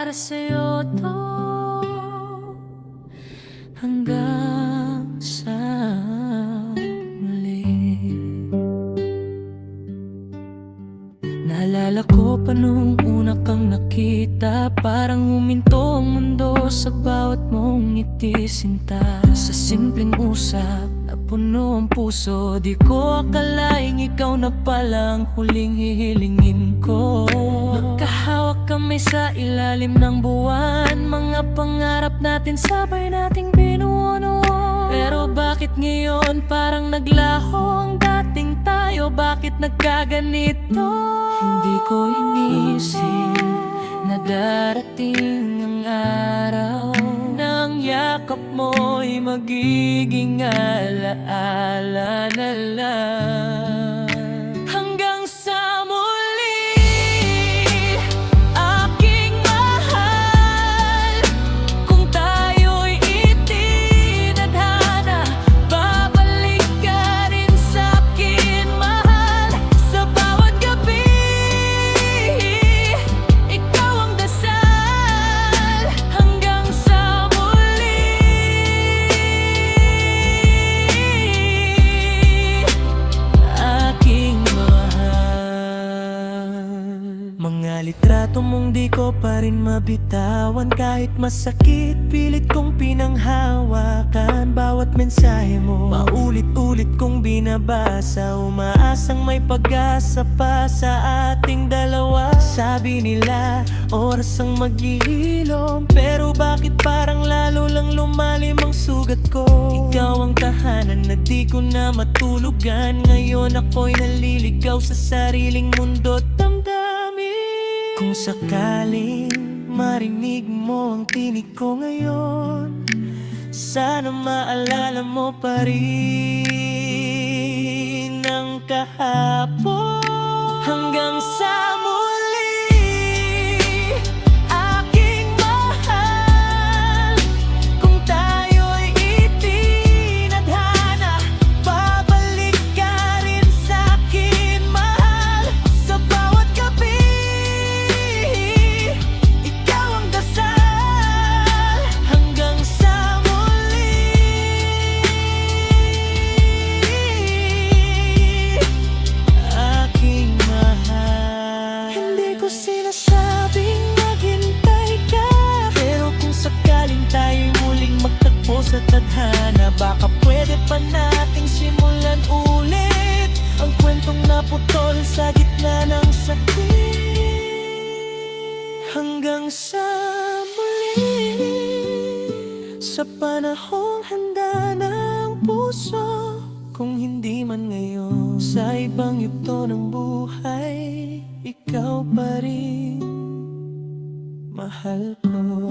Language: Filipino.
para sa'yo to, hanggang sa muli. Naalala ko pa nung una kang nakita, parang huminto ang mundo sa bawat mong ngiti, sinta. Sa simpleng usap na puno ang puso, di ko akalaing ikaw na palang huling hihilingin ko. Magkahawak kami sa ilalim ng buwan, mga pangarap natin sabay nating binuo noon. Pero bakit ngayon parang naglaho ang dating tayo? Bakit nagkaganito? Hindi ko inisip na darating ang araw na ang yakap mo'y magiging alaala na lang. Hanggang sa muli, aking mahal, kung tayo'y itinadhana, babalik ka rin sa'kin, mahal. Sa bawat gabi, ikaw ang dasal. Hanggang sa muli, aking mahal. Mga litrato mong di ko pa rin mabitawan, kahit masakit, pilit kong pinanghawakan. Bawat mensahe mo, paulit-ulit kong binabasa, umaasang may pag-asa pa sa ating dalawa. Sabi nila, oras ang maghihilom, pero bakit parang lalo lang lumalim ang sugat ko? Ikaw ang tahanan na di ko na matulugan. Ngayon ako'y naliligaw sa sariling mundo't damdamin. Kung sakaling marinig mo ang tinig ko ngayon, sana maalala mo pa rin ang kahapon. Hanggang sa muli, aking mahal, kung tayo'y itinadhana, babalik ka rin sa'kin, mahal. Sa bawat gabi, ikaw ang dasal. Hanggang sa muli, aking mahal. Hindi ko sinasabing maghintay ka, pero kung sakaling tayo'y muling magtagpo sa tadhana, baka pwede pa nating simulan ulit ang kwentong naputol sa gitna ng sakit. Hanggang sa muli, sa panahong handa ng puso, kung hindi man ngayon, sa ibang yugto ng buhay, ikaw pa rin mahal ko.